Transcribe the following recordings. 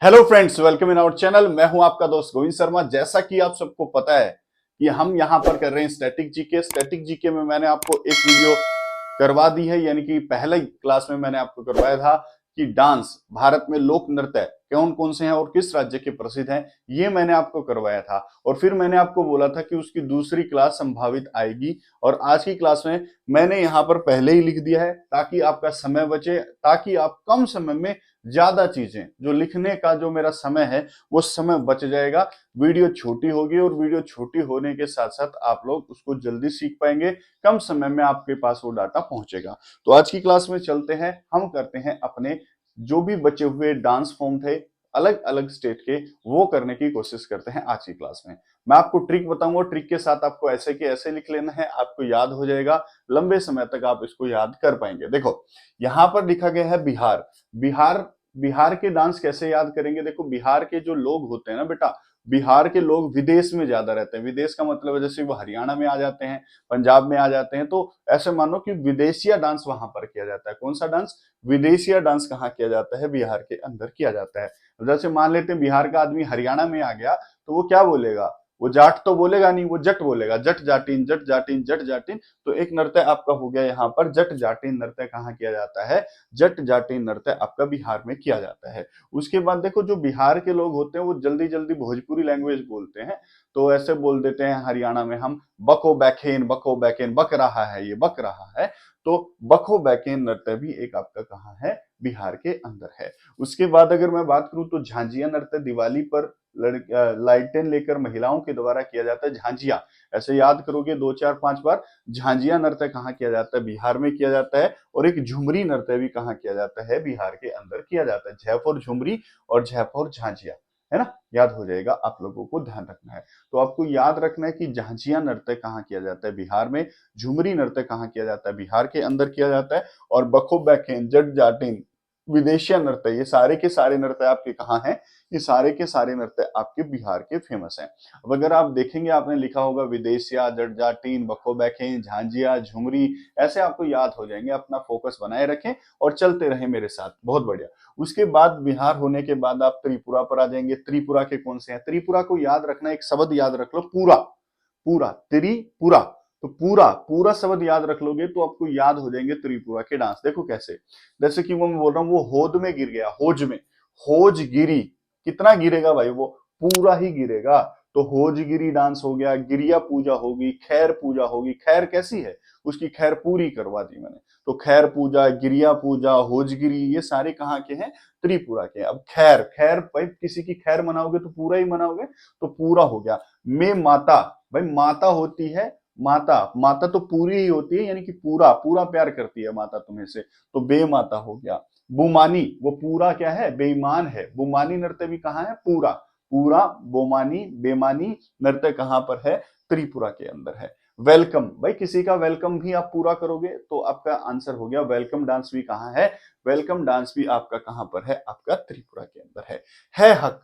Hello friends, welcome in our channel. मैं हूं आपका दोस्त गोविंद शर्मा। जैसा कि आप सबको पता है कि हम यहां पर कर रहे हैं स्टैटिक जीके। स्टैटिक जीके में मैंने आपको एक वीडियो करवा दी है, यानी कि पहले ही क्लास में मैंने आपको करवाया था कि डांस, भारत में लोक नृत्य कौन कौन से हैं और किस राज्य के प्रसिद्ध हैं, ये मैंने आपको करवाया था। और फिर मैंने आपको बोला था कि उसकी दूसरी क्लास संभावित आएगी। और आज की क्लास में मैंने यहाँ पर पहले ही लिख दिया है ताकि आपका समय बचे, ताकि आप कम समय में ज्यादा चीजें, जो लिखने का जो मेरा समय है वो समय बच जाएगा। वीडियो छोटी होगी और वीडियो छोटी होने के साथ साथ आप लोग उसको जल्दी सीख पाएंगे, कम समय में आपके पास वो डाटा पहुंचेगा। तो आज की क्लास में चलते हैं, हम करते हैं अपने जो भी बचे हुए डांस फॉर्म थे अलग अलग स्टेट के, वो करने की कोशिश करते हैं आज की क्लास में। मैं आपको ट्रिक बताऊंगा, ट्रिक के साथ आपको ऐसे के ऐसे लिख लेना है, आपको याद हो जाएगा, लंबे समय तक आप इसको याद कर पाएंगे। देखो यहां पर लिखा गया है बिहार। बिहार, बिहार के डांस कैसे याद करेंगे? देखो बिहार के जो लोग होते हैं ना बेटा, बिहार के लोग विदेश में ज्यादा रहते हैं। विदेश का मतलब है जैसे वो हरियाणा में आ जाते हैं, पंजाब में आ जाते हैं, तो ऐसे मानो कि विदेशिया डांस वहां पर किया जाता है। कौन सा डांस? विदेशिया डांस कहाँ किया जाता है? बिहार के अंदर किया जाता है। जैसे मान लेते हैं बिहार का आदमी हरियाणा में आ गया, तो वो क्या बोलेगा? वो जाट तो बोलेगा नहीं, वो जट बोलेगा। जट जाटिन, जट जाटिन, जट जाटिन। तो एक नृत्य आपका हो गया यहाँ पर। जट जाटिन नृत्य कहाँ किया जाता है? जट जाटिन नृत्य आपका बिहार में किया जाता है। उसके बाद देखो जो बिहार के लोग होते हैं वो जल्दी जल्दी भोजपुरी लैंग्वेज बोलते हैं, तो ऐसे बोल देते हैं हरियाणा में हम बको बैखेन, बको बैकेन, बक रहा है, ये बक रहा है। तो बको बैकेन नृत्य भी एक आपका कहाँ है? बिहार के अंदर है। उसके बाद अगर मैं बात करूं तो झांझिया नृत्य दिवाली पर लाइटें लेकर महिलाओं के द्वारा किया जाता है। झांझिया ऐसे याद करोगे 2 4 5 बार। झांझिया नृत्य कहाँ किया जाता है? बिहार में किया जाता है। और एक झुमरी नृत्य भी कहाँ किया जाता है? बिहार के अंदर किया जाता है। जयपुर झुमरी और जयपुर झांझिया, है ना? याद हो जाएगा, आप लोगों को ध्यान रखना है। तो आपको याद रखना है कि झांझिया नृत्य कहाँ किया जाता है? बिहार में। झुमरी नृत्य कहाँ किया जाता है? बिहार के अंदर किया जाता है। और बखो बैखेन, जट जाटिन, विदेशिया नृत्य, ये सारे के सारे नृत्य आपके कहाँ हैं? ये सारे के सारे नृत्य आपके बिहार के फेमस हैं। अब अगर आप देखेंगे, आपने लिखा होगा विदेशिया, जट जाटिन, बखो बैखेन, झांझिया, झुमरी, ऐसे आपको याद हो जाएंगे। अपना फोकस बनाए रखें और चलते रहें मेरे साथ, बहुत बढ़िया। उसके बाद बिहार होने के बाद आप त्रिपुरा पर आ जाएंगे। त्रिपुरा के कौन से हैं? त्रिपुरा को याद रखना, एक शब्द याद रख लो, पूरा। पूरा, त्रिपुरा। तो पूरा पूरा शब्द याद रख लोगे तो आपको याद हो जाएंगे त्रिपुरा के डांस। देखो कैसे, जैसे कि वो मैं बोल रहा हूँ, वो होद में गिर गया, होज में, होज गिरी। कितना गिरेगा भाई? वो पूरा ही गिरेगा। तो होजगिरी डांस हो गया, गिरिया पूजा होगी, खैर पूजा होगी। खैर कैसी है? उसकी खैर पूरी करवा दी मैंने। तो खैर पूजा, गिरिया पूजा, होजगिरी, ये सारे कहाँ के हैं? त्रिपुरा के। अब खैर, खैर भाई किसी की खैर मनाओगे तो पूरा ही मनाओगे, तो पूरा हो गया। मैं माता, भाई माता होती है, माता, माता तो पूरी ही होती है, यानी कि पूरा पूरा प्यार करती है माता तुम्हें से, तो बेमाता हो गया। बुमानी, वो पूरा क्या है? बेईमान है। बुमानी नृत्य भी कहाँ है? पूरा। पूरा, बोमानी, बेमानी नृत्य कहाँ पर है? त्रिपुरा के अंदर है। वेलकम, भाई किसी का वेलकम भी आप पूरा करोगे तो आपका आंसर हो गया। वेलकम डांस भी कहाँ है? वेलकम डांस भी आपका कहाँ पर है? आपका त्रिपुरा के अंदर है हक,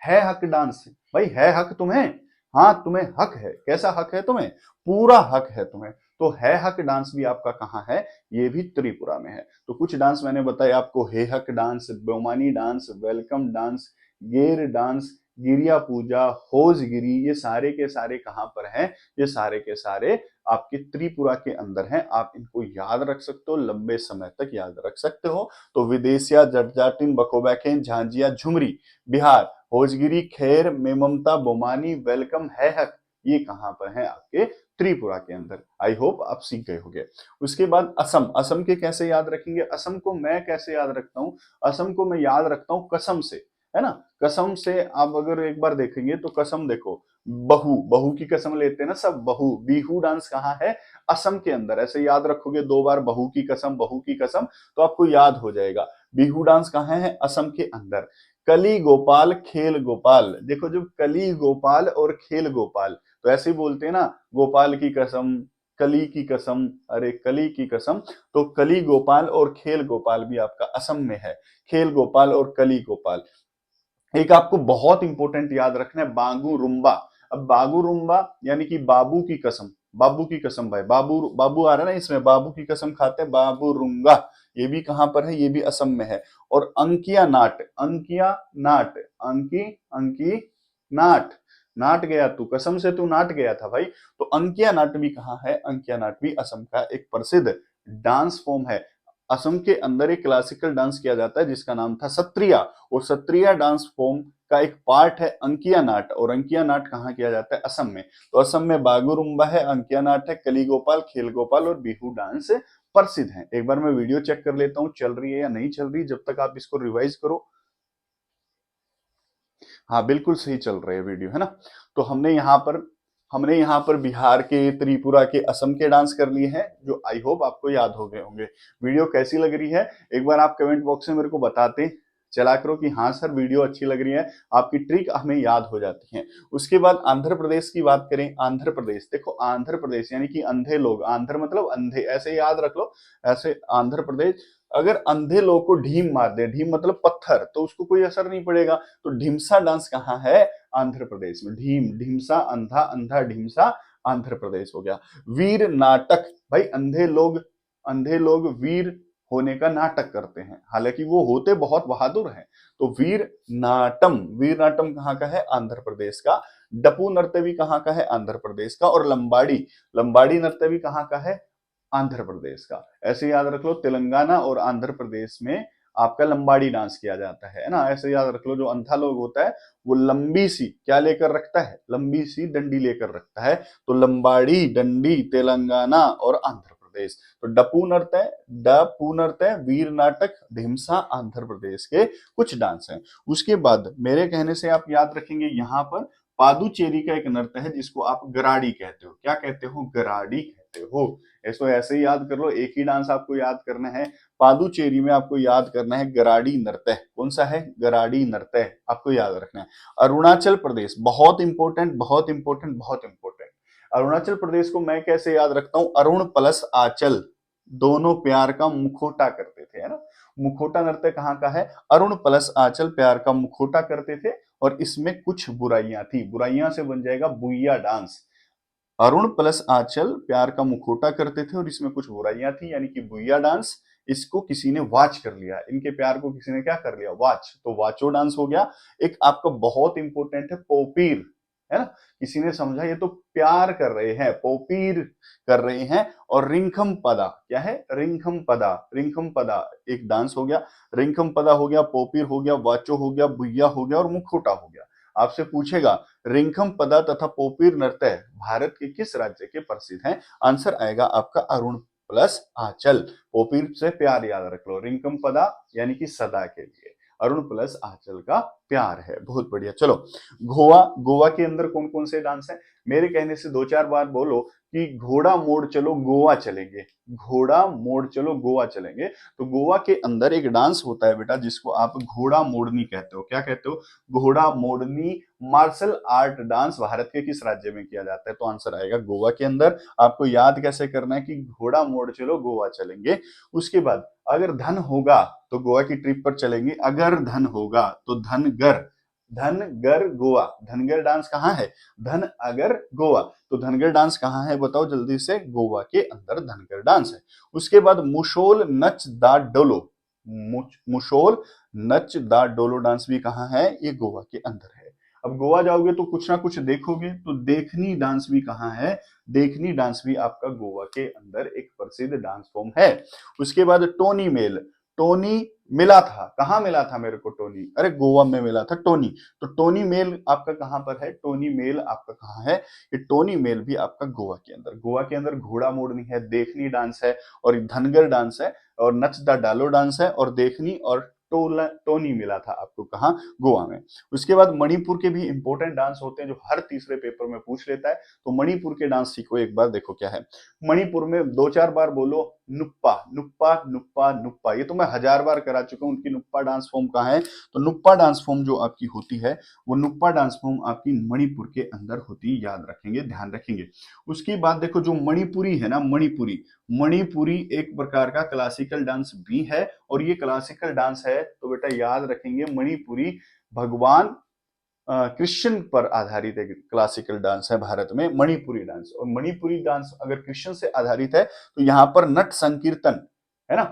है हक डांस, भाई है हक तुम्हें? हाँ तुम्हें हक है। कैसा हक है तुम्हें? पूरा हक है तुम्हें। तो है हक डांस भी आपका कहाँ है? ये भी त्रिपुरा में है। तो कुछ डांस मैंने बताया आपको, हे हक डांस, बेमानी डांस, वेलकम डांस, गेर डांस, गिरिया पूजा, होजगिरी, ये सारे के सारे कहाँ पर हैं? ये सारे के सारे आपके त्रिपुरा के अंदर हैं। आप इनको याद रख सकते हो, लंबे समय तक याद रख सकते हो। तो विदेशिया, जटजाटिन, बकोबैकेन, झांझिया, झुमरी बिहार, होजगिरी, खैर, मेममता, बोमानी, वेलकम, है हक, ये कहाँ पर है? आपके त्रिपुरा के अंदर। आई होप आप सीख गए होंगे। उसके बाद असम, असम के कैसे याद रखेंगे? असम को मैं कैसे याद रखता हूँ? असम को मैं याद रखता हूँ कसम से, है ना? कसम से आप अगर एक बार देखेंगे तो कसम देखो, बहू, बहू की कसम लेते हैं ना सब, बहू। बिहू डांस कहाँ है? असम के अंदर। ऐसे याद रखोगे 2 बार, बहू की कसम, बहू की कसम, तो आपको याद हो जाएगा। बिहू डांस कहाँ है? असम के अंदर। कली गोपाल, खेल गोपाल, देखो जब कली गोपाल और खेल गोपाल, तो ऐसे ही बोलते हैं ना, गोपाल की कसम, कली की कसम, अरे कली की कसम। तो कली गोपाल और खेल गोपाल भी आपका असम में है। खेल गोपाल और कली गोपाल। एक आपको बहुत इंपॉर्टेंट याद रखना है, बागू रुम्बा। अब बागू रुम्बा यानी कि बाबू की कसम, बाबू की कसम भाई, बाबू बाबू आ रहा है ना इसमें, बाबू की कसम खाते हैं, बाबू रुंगा, ये भी कहां पर है, ये भी असम में है। और अंकिया नाट, अंकिया नाट, अंकी अंकी नाट, नाट गया तू, कसम से तू नाट गया था भाई। तो अंकिया नाट भी कहाँ है, अंकिया नाट भी असम का एक प्रसिद्ध डांस फॉर्म है। असम के अंदर एक क्लासिकल डांस किया जाता है जिसका नाम था सत्रिया, और सत्रिया डांस फॉर्म का एक पार्ट है अंकिया नाट। और अंकिया नाट कहाँ किया जाता है, असम में। तो असम में बागुरुम्बा है, अंकिया नाट है, कली गोपाल, खेल गोपाल और बिहू डांस प्रसिद्ध है। एक बार मैं वीडियो चेक कर लेता हूँ चल रही है या नहीं चल रही, जब तक आप इसको रिवाइज करो। हाँ बिल्कुल सही चल रही है वीडियो, है ना। तो हमने यहाँ पर बिहार के, त्रिपुरा के, असम के डांस कर लिए हैं, जो आई होप आपको याद हो गए होंगे। वीडियो कैसी लग रही है एक बार आप कमेंट बॉक्स में मेरे को बताते चला करो कि हाँ सर वीडियो अच्छी लग रही है, आपकी ट्रिक हमें याद हो जाती है। उसके बाद आंध्र प्रदेश की बात करें, आंध्र प्रदेश, देखो आंध्र प्रदेश यानी कि अंधे लोग, आंध्र मतलब अंधे, ऐसे याद रख लो, ऐसे आंध्र प्रदेश। अगर अंधे लोग को ढीम मार दे, ढीम मतलब पत्थर, तो उसको कोई असर नहीं पड़ेगा। तो ढीमसा डांस कहाँ है, आंध्र प्रदेश में। ढीम, ढीमसा, अंधा, अंधा, ढीमसा, आंध्र प्रदेश हो गया। वीर नाटक, भाई अंधे लोग वीर होने का नाटक करते हैं, हालांकि वो होते बहुत बहादुर हैं। तो वीर नाटम कहाँ का है, आंध्र प्रदेश का। डप्पू नृत्य भी कहाँ का है, आंध्र प्रदेश का। और लंबाड़ी, लंबाड़ी नृत्य भी कहाँ का है, आंध्र प्रदेश का। ऐसे याद रख लो, तेलंगाना और आंध्र प्रदेश में आपका लंबाड़ी डांस किया जाता है ना। ऐसे याद रख लो, जो अंधा लोग होता है वो लंबी सी क्या लेकर रखता है, लंबी सी डंडी लेकर रखता है। तो लंबाड़ी डंडी तेलंगाना और आंध्र प्रदेश। तो डप्पू नृत्य, वीर नाटक, ढिमसा आंध्र प्रदेश के कुछ डांस हैं। उसके बाद मेरे कहने से आप याद रखेंगे, यहाँ पर पादुचेरी का एक नृत्य है जिसको आप गराडी कहते हो। क्या कहते हो, गराडी कहते हो। इसको ऐसे ही याद कर लो, एक ही डांस आपको याद करना है। पादुचेरी में आपको याद करना है गराडी नृत्य। कौन सा है, गराडी नृत्य, आपको याद रखना है। अरुणाचल प्रदेश, बहुत इंपॉर्टेंट, बहुत इंपॉर्टेंट, बहुत इंपॉर्टेंट। अरुणाचल प्रदेश को मैं कैसे याद रखता हूं, अरुण प्लस आंचल, दोनों प्यार का मुखोटा करते थे, है ना। मुखोटा नृत्य कहाँ का है, अरुण प्लस आंचल प्यार का मुखोटा करते थे। और इसमें कुछ बुराइयां थी, बुराइयां से बन जाएगा बुइया डांस। अरुण प्लस आंचल प्यार का मुखोटा करते थे और इसमें कुछ बुराइयां थी, यानी कि बुइया डांस। इसको किसी ने वाच कर लिया, इनके प्यार को किसी ने क्या कर लिया, वाच, तो वाचो डांस हो गया। एक आपका बहुत इंपॉर्टेंट है पोपीर, है ना। किसी ने समझा ये तो प्यार कर रहे हैं, पोपीर कर रहे हैं। और रिंखम पदा, क्या है, रिंखम पदा, रिंखम पदा एक डांस हो गया। रिंखम पदा हो गया, पोपीर हो गया, वाचो हो गया, बुइया हो गया और मुखोटा हो गया। आपसे पूछेगा रिंखम पदा तथा पोपीर नृत्य भारत के किस राज्य के प्रसिद्ध हैं, आंसर आएगा आपका अरुण प्लस आंचल। पोपीर से प्यार याद रख लो, रिंकम पदा यानी कि सदा के लिए, अरुण प्लस आंचल का प्यार है। बहुत बढ़िया। चलो गोवा, गोवा के अंदर कौन कौन से डांस हैं, मेरे कहने से 2-4 बार बोलो कि घोड़ा मोड़ चलो गोवा चलेंगे, घोड़ा मोड़ चलो गोवा चलेंगे। तो गोवा के अंदर एक डांस होता है बेटा जिसको आप घोड़ा मोड़नी कहते हो। क्या कहते हो, घोड़ा Modni martial art dance Bharat के किस राज्य में किया जाता है, तो आंसर आएगा गोवा के अंदर। आपको याद कैसे करना है कि घोड़ा मोड़ चलो गोवा चलेंगे। उसके बाद अगर धन होगा तो गोवा की ट्रिप पर चलेंगे, अगर धन होगा तो धनगर, धनगर गोवा, धनगर डांस कहाँ है, धन अगर गोवा, तो धनगर डांस कहाँ है बताओ जल्दी से, गोवा के अंदर धनगर डांस है। उसके बाद मुशोल नच दा डोलो, मुशोल नच दा डोलो डांस भी कहाँ है, ये गोवा के अंदर है। अब गोवा जाओगे तो कुछ ना कुछ देखोगे, तो देखनी डांस भी कहाँ है, देखनी डांस भी आपका गोवा के अंदर एक प्रसिद्ध डांस फॉर्म है। उसके बाद टोनी मेल, टोनी मिला था, कहाँ मिला था मेरे को टोनी, अरे गोवा में मिला था टोनी। तो टोनी मेल आपका कहाँ पर है, टोनी मेल आपका कहाँ है, ये टोनी मेल भी आपका गोवा के अंदर। गोवा के अंदर घोड़ा मोड़नी है, देखनी डांस है और धनगर डांस है और नच द डालो डांस है और देखनी और टोनी मिला था आपको कहाँ, गोवा में। उसके बाद मणिपुर के भी इंपॉर्टेंट डांस होते हैं जो हर तीसरे पेपर में पूछ लेता है। तो मणिपुर के डांस सीखो एक बार, देखो क्या है। मणिपुर में 2-4 बार बोलो नुप्पा, नुप्पा, नुप्पा, नुप्पा, ये तो मैं 1000 बार करा चुका हूं। उनकी नुप्पा डांस फॉर्म कहाँ है, तो नुप्पा डांस फॉर्म जो आपकी होती है वो नुप्पा डांस फॉर्म आपकी मणिपुर के अंदर होती है, याद रखेंगे, ध्यान रखेंगे। उसके बाद देखो जो मणिपुरी है ना, मणिपुरी, मणिपुरी एक प्रकार का क्लासिकल डांस भी है। और ये क्लासिकल डांस है तो बेटा याद रखेंगे, मणिपुरी भगवान कृष्ण पर आधारित एक क्लासिकल डांस है भारत में, मणिपुरी डांस। और मणिपुरी डांस अगर कृष्ण से आधारित है तो यहाँ पर नट संकीर्तन, है ना,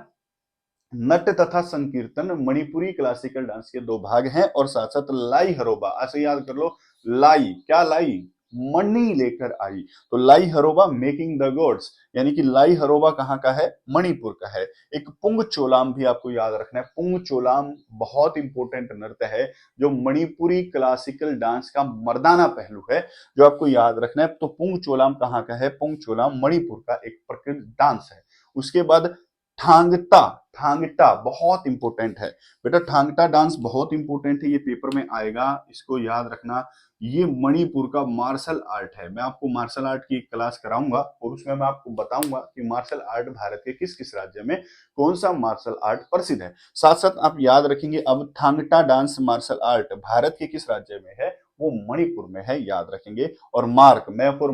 नट तथा संकीर्तन मणिपुरी क्लासिकल डांस के दो भाग हैं और साथ साथ लाई हरोबा, ऐसे याद कर लो। लाई क्या लाई, मणि लेकर आई, तो लाई हरोबा मेकिंग द गॉड्स, यानी कि लाई हरोबा कहाँ का है, मणिपुर का है। एक पुंग चोलाम भी आपको याद रखना है, पुंग चोलाम बहुत इंपॉर्टेंट नृत्य है जो मणिपुरी क्लासिकल डांस का मर्दाना पहलू है, जो आपको याद रखना है। तो पुंग चोलाम कहाँ का है, पुंग चोलाम मणिपुर का एक प्रकृत डांस है। उसके बाद थांगता, थांगटा बहुत इंपॉर्टेंट है बेटा, थांगटा डांस बहुत इंपॉर्टेंट है, ये पेपर में आएगा, इसको याद रखना। ये मणिपुर का मार्शल आर्ट है। मैं आपको मार्शल आर्ट की एक क्लास कराऊंगा और उसमें मैं आपको बताऊंगा कि मार्शल आर्ट भारत के किस किस राज्य में कौन सा मार्शल आर्ट प्रसिद्ध है। साथ साथ आप याद रखेंगे अब Thangta dance martial art Bharat के किस राज्य में है, वो मणिपुर में है, याद रखेंगे। और मार्क, मैं फॉर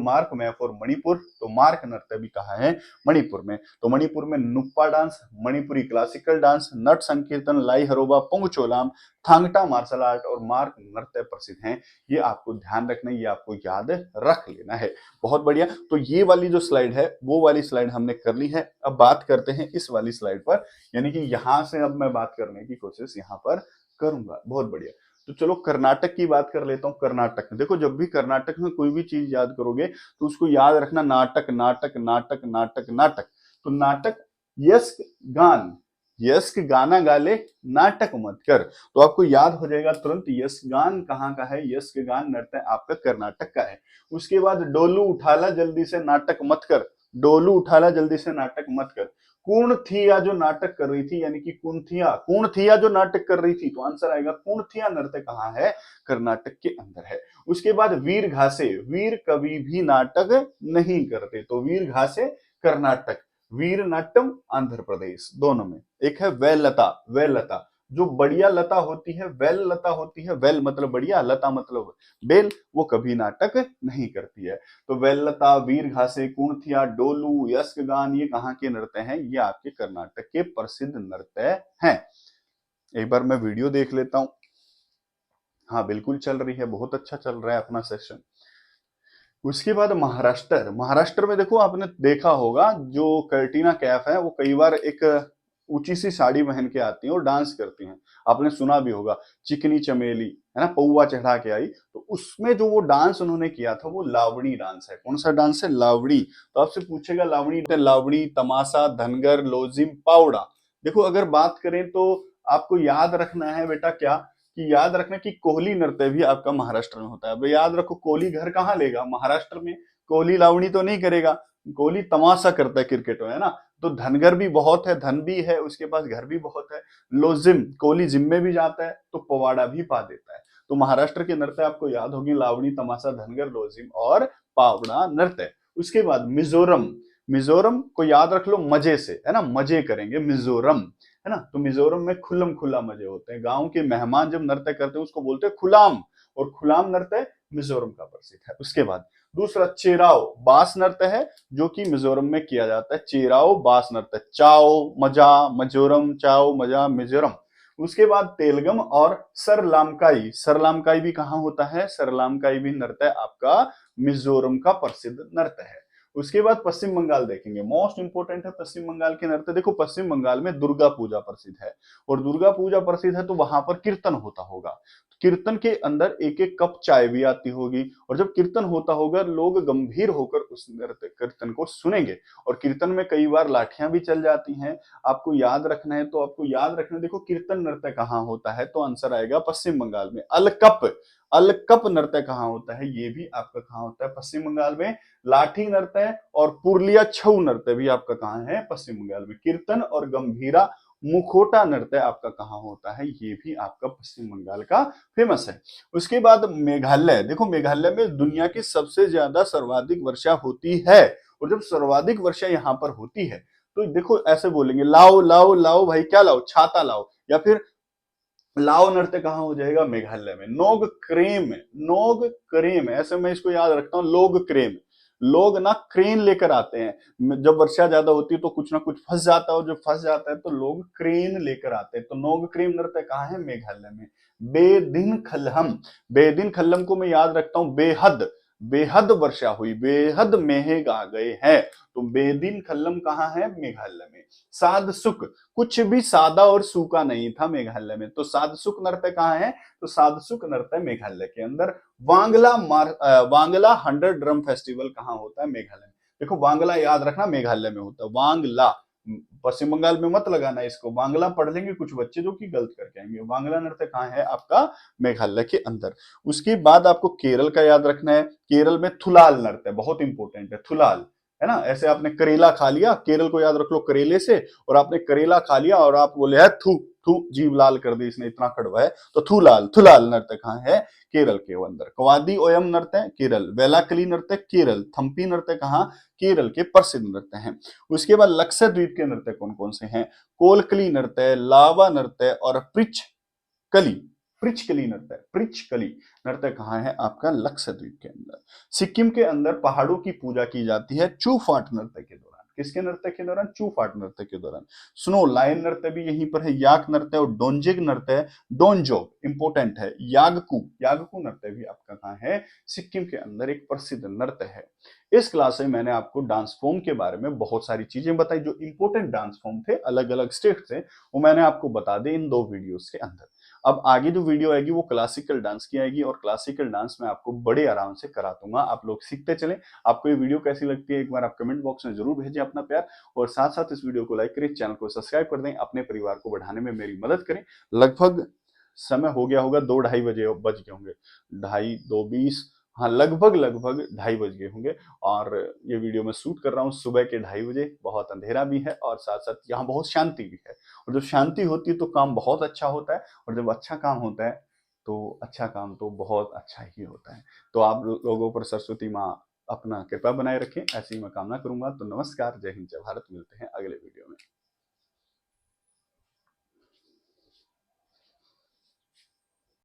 मणिपुर, तो मार्क नृत्य भी कहाँ है, मणिपुर में। तो मणिपुर में नुप्पा डांस, मणिपुरी क्लासिकल डांस, नट संकीर्तन, लाई हरोबा, पुंगचोलाम, थांगटा मार्शल आर्ट और मार्क नृत्य प्रसिद्ध हैं। ये आपको ध्यान रखना है, ये आपको याद रख लेना है। बहुत बढ़िया। तो ये वाली जो स्लाइड है वो वाली स्लाइड हमने कर ली है। अब बात करते हैं इस वाली स्लाइड पर, यानी कि यहां से अब मैं बात करने की कोशिश यहां पर करूंगा। बहुत बढ़िया। तो चलो कर्नाटक की बात कर लेता हूं। कर्नाटक में देखो, जब भी कर्नाटक में कोई भी चीज याद करोगे तो उसको याद रखना, नाटक नाटक नाटक नाटक नाटक। तो नाटक यस्क गान, यस्क गाना गा ले, नाटक मत कर। तो आपको याद हो जाएगा तुरंत यस्क गान कहाँ का है, यस्क गान नृत्य आपका कर्नाटक का है। उसके बाद डोलू उठाला जल्दी से नाटक मत कर, डोलू उठाला जल्दी से नाटक मत कर। कुणथिया जो नाटक कर रही थी, यानी कि कुणथिया, कुणथिया जो नाटक कर रही थी, तो आंसर आएगा कुणथिया नृत्य कहाँ है, कर्नाटक के अंदर है। उसके बाद वीर घासे, वीर कभी भी नाटक नहीं करते, तो वीर घासे कर्नाटक, वीर नाट्यम आंध्र प्रदेश, दोनों में। एक है वेललता, वेललता जो बढ़िया लता होती है, वेल लता होती है, वेल मतलब बढ़िया, लता मतलब बेल, वो कभी नाटक नहीं करती है। तो वेललता, वीर घासे, कुणथिया, डोलू, यस्कगान, ये कहाँ के नृत्य हैं, ये आपके कर्नाटक के प्रसिद्ध नृत्य हैं। एक बार मैं वीडियो देख लेता हूं। हाँ बिल्कुल चल रही है, बहुत अच्छा चल रहा है अपना सेशन। उसके बाद महाराष्ट्र, महाराष्ट्र में देखो आपने देखा होगा जो कर्टिना कैफ है वो कई बार एक ऊंची सी साड़ी पहन के आती हैं और डांस करती हैं। आपने सुना भी होगा चिकनी चमेली, है ना, पौवा चढ़ा के आई, तो उसमें जो वो डांस उन्होंने किया था वो लावणी डांस है। कौन सा डांस है, लावणी। तो आपसे पूछेगा लावणी, लावणी, तमाशा, धनगर, लोजिम, पावड़ा। देखो अगर बात करें तो आपको याद रखना है बेटा क्या, कि याद रखना कि कोहली नृत्य भी आपका महाराष्ट्र में होता है। अब याद रखो, कोहली घर कहाँ लेगा, महाराष्ट्र में। कोहली लावणी तो नहीं करेगा, कोहली तमाशा करता है क्रिकेट में, है ना। तो धनगर भी बहुत है, धन भी है, उसके पास घर भी बहुत है। लोजिम, कोहली जिम में भी जाता है तो पवाड़ा भी पा देता है। तो महाराष्ट्र के नृत्य आपको याद होगी, लावणी, तमाशा, धनगर, लोजिम और पावड़ा नृत्य। उसके बाद मिजोरम, मिजोरम को याद रख लो मजे से, है ना, मजे करेंगे मिजोरम, है ना। तो मिजोरम में खुल्लम खुल्ला मजे होते हैं। गांव के मेहमान जब नृत्य करते हैं उसको बोलते हैं खुलाम, और खुलाम नृत्य मिजोरम का प्रसिद्ध है। उसके बाद दूसरा चेराओ, बास नृत्य है जो कि मिजोरम में किया जाता है। चेराओ बास नृत्य, चाओ मजा मिजोरम, चाओ मजा मिजोरम। उसके बाद तेलगम और सरलामकाई, सरलामकाई भी कहाँ होता है, सरलामकाई भी नृत्य आपका मिजोरम का प्रसिद्ध नृत्य है। उसके बाद पश्चिम बंगाल देखेंगे, मोस्ट इंपोर्टेंट है पश्चिम बंगाल के नृत्य। देखो पश्चिम बंगाल में दुर्गा पूजा प्रसिद्ध है, और दुर्गा पूजा प्रसिद्ध है तो वहां पर कीर्तन होता होगा। कीर्तन के अंदर एक एक कप चाय भी आती होगी, और जब कीर्तन होता होगा लोग गंभीर होकर उस नृत्य कीर्तन को सुनेंगे, और कीर्तन में कई बार लाठियां भी चल जाती हैं। आपको याद रखना है, तो आपको याद रखना, देखो कीर्तन नृत्य कहाँ होता है, तो आंसर आएगा पश्चिम बंगाल में। अलकप, अलकप नृत्य कहाँ होता है, ये भी आपका कहाँ होता है, पश्चिम बंगाल में। लाठी नृत्य और पुरलिया छऊ नृत्य भी आपका कहाँ है, पश्चिम बंगाल में। कीर्तन और गंभीरा मुखोटा नृत्य आपका कहाँ होता है, ये भी आपका पश्चिम बंगाल का फेमस है। उसके बाद मेघालय, देखो मेघालय में दुनिया की सबसे ज्यादा सर्वाधिक वर्षा होती है, और जब सर्वाधिक वर्षा यहाँ पर होती है तो देखो ऐसे बोलेंगे, लाओ लाओ लाओ भाई, क्या लाओ, छाता लाओ, या फिर लाओ नृत्य कहाँ हो जाएगा, मेघालय में। नोग क्रेम, नोग क्रेम, ऐसे मैं इसको याद रखता हूँ, लोग क्रेम। लोग ना क्रेन लेकर आते हैं, जब वर्षा ज्यादा होती है तो कुछ ना कुछ फंस जाता है, और जब फंस जाता है तो लोग क्रेन लेकर आते हैं। तो नोग क्रेम नृत्य कहाँ है, मेघालय में। बेदिन खल्लम, बेदिन खल्लम को मैं याद रखता हूँ बेहद, बेहद वर्षा हुई, बेहद मेघ आ गए हैं। तो बेदिन खल्लम कहाँ है? मेघालय में। साध सुख, कुछ भी सादा और सूखा नहीं था मेघालय में। तो साध सुख नृत्य कहाँ है? तो साध सुख नृत्य मेघालय के अंदर। वांगला 100 ड्रम फेस्टिवल कहाँ होता है? मेघालय में। देखो वांगला याद रखना मेघालय में होता है, वांगला। पश्चिम बंगाल में मत लगाना इसको, बांग्ला पढ़ लेंगे कुछ बच्चे जो कि गलत करके आएंगे। बांग्ला नृत्य कहाँ है आपका? मेघालय के अंदर। उसके बाद आपको केरल का याद रखना है। केरल में थुलाल नृत्य बहुत इंपॉर्टेंट है, थुलाल, है ना। ऐसे आपने करेला खा लिया, केरल को याद रख लो करेले से, और आपने करेला खा लिया और आप बोले है थू थू, जीव लाल कर दी इसने, इतना कड़वा है। तो थुलाल, थुलाल नृत्य कहाँ है? केरल के अंदर। कवादी ओयम नृत्य केरल, वेलाकली नृत्य केरल, थम्पी नृत्य कहाँ? केरल के प्रसिद्ध नृत्य हैं। उसके बाद लक्षद्वीप के नृत्य कौन कौन से हैं? कोलकली नृत्य, लावा नृत्य और कली पृछकली नृत्य, पृछकली नृत्य कहाँ है आपका? लक्षद्वीप के अंदर। सिक्किम के अंदर पहाड़ों की पूजा की जाती है चूफाट नृत्य के दौरान। किसके नृत्य के दौरान? चूफाट नृत्य के दौरान। स्नो लायन नृत्य भी यहीं पर है। याक नृत्य और डोंजिग नृत्य, डोंजोग इंपोर्टेंट है। यागकू, यागकू नृत्य भी आपका कहाँ है? सिक्किम के अंदर एक प्रसिद्ध नृत्य है। इस क्लास में मैंने आपको डांस फॉर्म के बारे में बहुत सारी चीजें बताई, जो इंपोर्टेंट डांस फॉर्म थे अलग अलग स्टेट से, वो मैंने आपको बता दी इन 2 वीडियोस के अंदर। अब आगे जो वीडियो आएगी वो क्लासिकल डांस की आएगी, और क्लासिकल डांस में आपको बड़े आराम से करा दूंगा, आप लोग सीखते चलें। आपको ये वीडियो कैसी लगती है एक बार आप कमेंट बॉक्स में जरूर भेजें अपना प्यार, और साथ साथ इस वीडियो को लाइक करें, चैनल को सब्सक्राइब कर दें, अपने परिवार को बढ़ाने में मेरी मदद करें। लगभग समय हो गया होगा, 2-2:30 बज गए होंगे, 2:30 2:20, हाँ लगभग लगभग 2:30 बज गए होंगे। और ये वीडियो मैं शूट कर रहा हूँ सुबह के 2:30 बजे, बहुत अंधेरा भी है और साथ साथ यहाँ बहुत शांति भी है। और जब शांति होती है तो काम बहुत अच्छा होता है, और जब अच्छा काम होता है तो अच्छा काम तो बहुत अच्छा ही होता है। तो आप लोगों पर सरस्वती माँ अपना कृपा बनाए रखें, ऐसी मैं कामना करूंगा। तो नमस्कार, जय हिंद, जय भारत, मिलते हैं अगले वीडियो में।